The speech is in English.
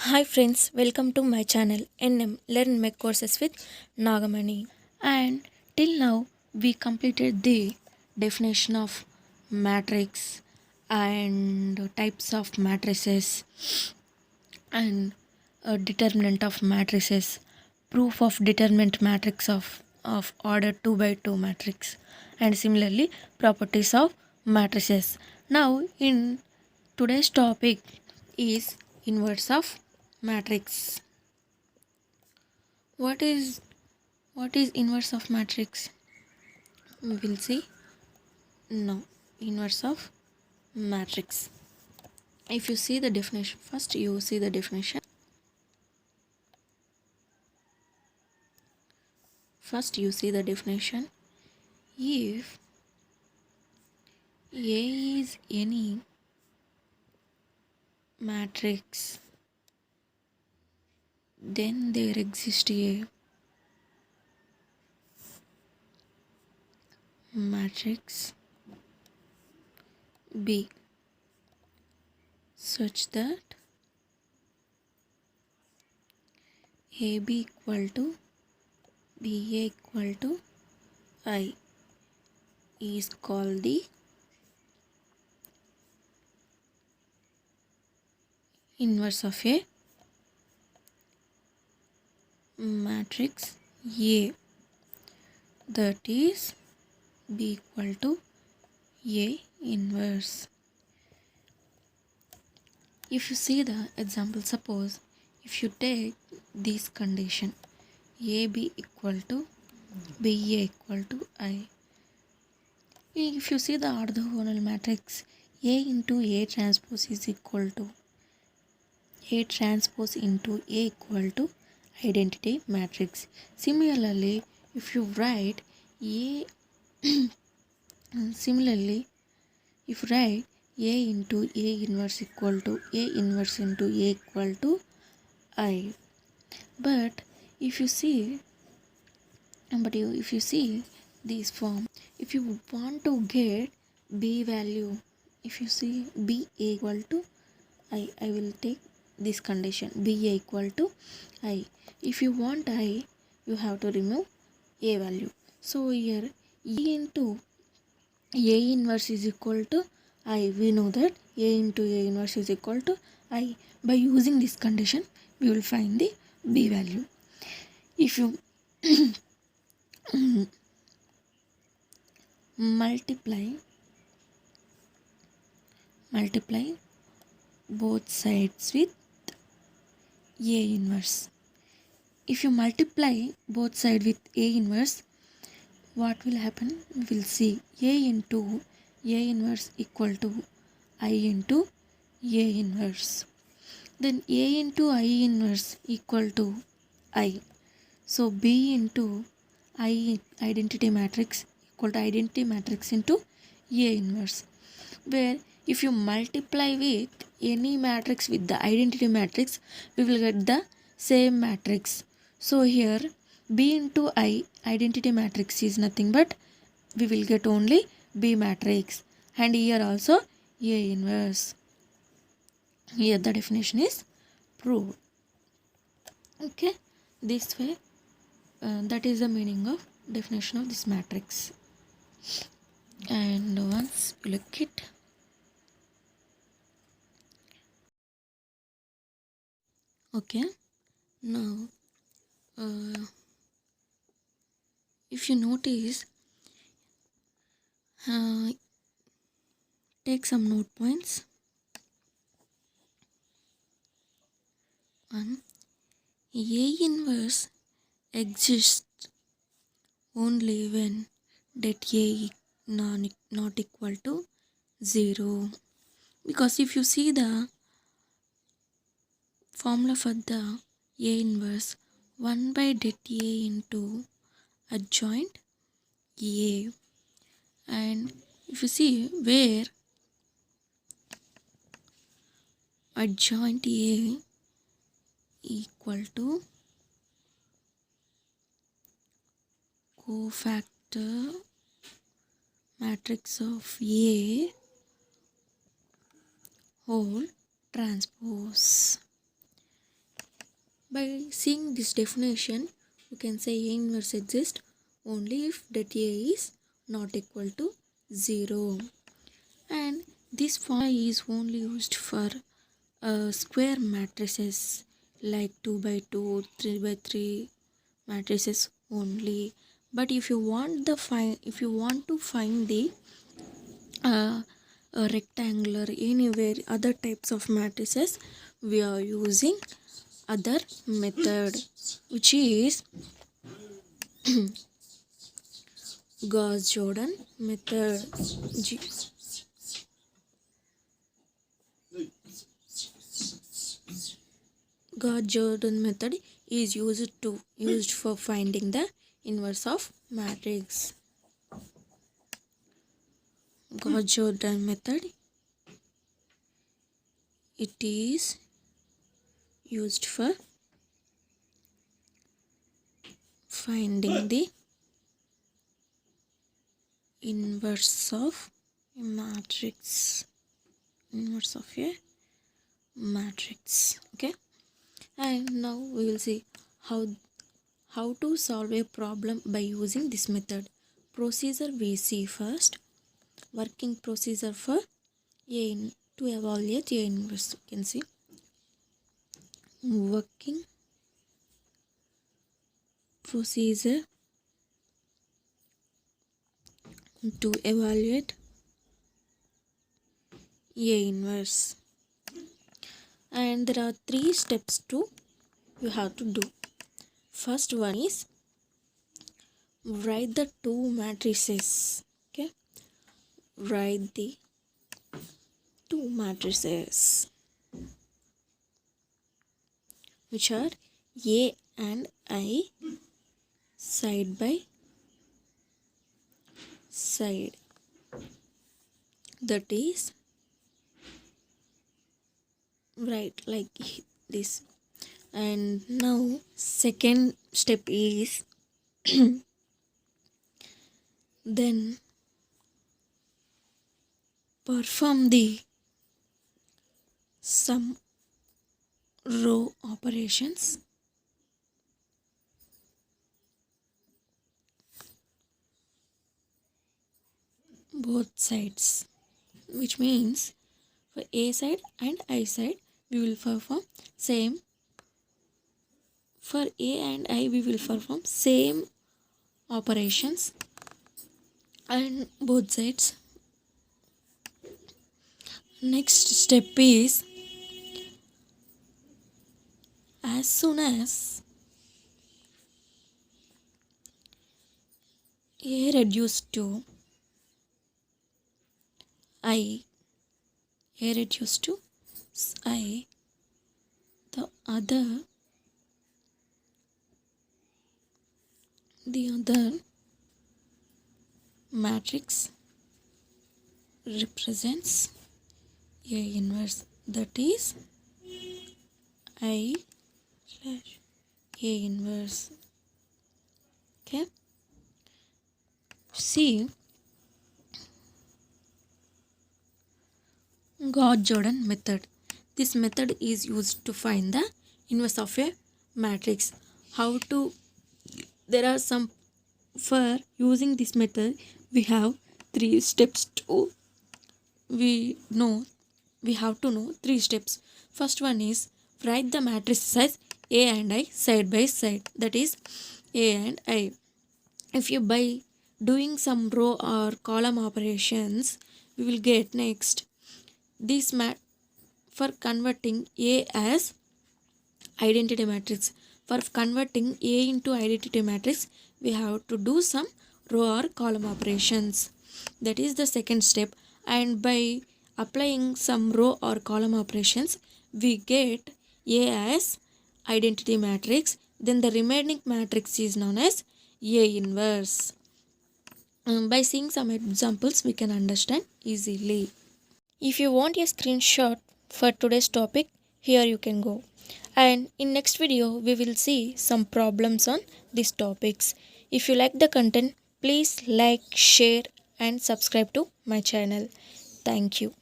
Hi friends, welcome to my channel NM Learn Make Courses with Nagamani. And till now we completed the definition of matrix and types of matrices and determinant of matrices, proof of determinant matrix of order 2 by 2 matrix, and similarly properties of matrices. Now in today's topic is inverse of matrix. What is inverse of matrix? We will see now. Inverse of matrix. If you see the definition, first you see the definition. First you see the definition. If A is any matrix, then there exists a matrix B such that AB equal to BA equal to I is called the inverse of a matrix A, that is B equal to A inverse. If you see the example, suppose if you take this condition AB equal to BA equal to I. If you see the orthogonal matrix, A into A transpose is equal to A transpose into A equal to identity matrix. Similarly, if you write A similarly if you write A into A inverse equal to A inverse into A equal to I. But if you see if you see this form, if you want to get B value, if you see B equal to I will take this condition B equal to I. If you want I, you have to remove A value. So here E into A inverse is equal to I. We know that A into A inverse is equal to I. By using this condition, we will find the B value. If you multiply both sides with A inverse. If you multiply both sides with A inverse, what will happen? We will see A into A inverse equal to I into A inverse. Then A into I inverse equal to I. So B into I identity matrix equal to identity matrix into A inverse. Where if you multiply with any matrix with the identity matrix, we will get the same matrix. So here B into I identity matrix is nothing but we will get only B matrix, and here also A inverse. Here the definition is proved. Okay, this way that is the meaning of definition of this matrix. And once you look it, okay, now if you notice, take some note points. One, A inverse exists only when det A not equal to 0. Because if you see the formula for the A inverse, 1 by det A into adjoint A. And if you see where adjoint A equal to cofactor matrix of A whole transpose. By seeing this definition, you can say A inverse exists only if det A is not equal to 0. And this formula is only used for square matrices like 2 by 2, 3 by 3 matrices only. But if you want to find the rectangular anywhere other types of matrices, we are using other method, which is Gauss-Jordan method. Gauss-Jordan method is used for finding the inverse of matrix. Gauss-Jordan method, it is used for finding the inverse of a matrix. Inverse of a matrix. Okay. And now we will see how to solve a problem by using this method. Procedure we see first. Working procedure for to evaluate A inverse. You can see working procedure to evaluate A inverse. And there are 3 steps you have to do. First one is write the 2 matrices. Okay, write the 2 matrices which are A and I side by side. That is, write like this. And now second step is then perform the sum row operations both sides, which means for A side and I side we will perform same. For A and I we will perform same operations and both sides. Next step is, as soon as A reduced to I, A reduced to I, the other matrix represents A inverse, that is I slash A inverse. Okay, see Gauss-Jordan method. This method is used to find the inverse of a matrix. How to, there are some, for using this method we have 3 steps to, we have to know 3 steps. First one is write the matrices as A and I side by side, that is A and I. If you by doing some row or column operations, we will get next this for converting A as identity matrix. For converting A into identity matrix, we have to do some row or column operations. That is the second step. And by applying some row or column operations, we get A as identity matrix. Then the remaining matrix is known as A inverse. By seeing some examples, we can understand easily. If you want a screenshot for today's topic, here you can go. And in next video, we will see some problems on these topics. If you like the content, please like, share and subscribe to my channel. Thank you.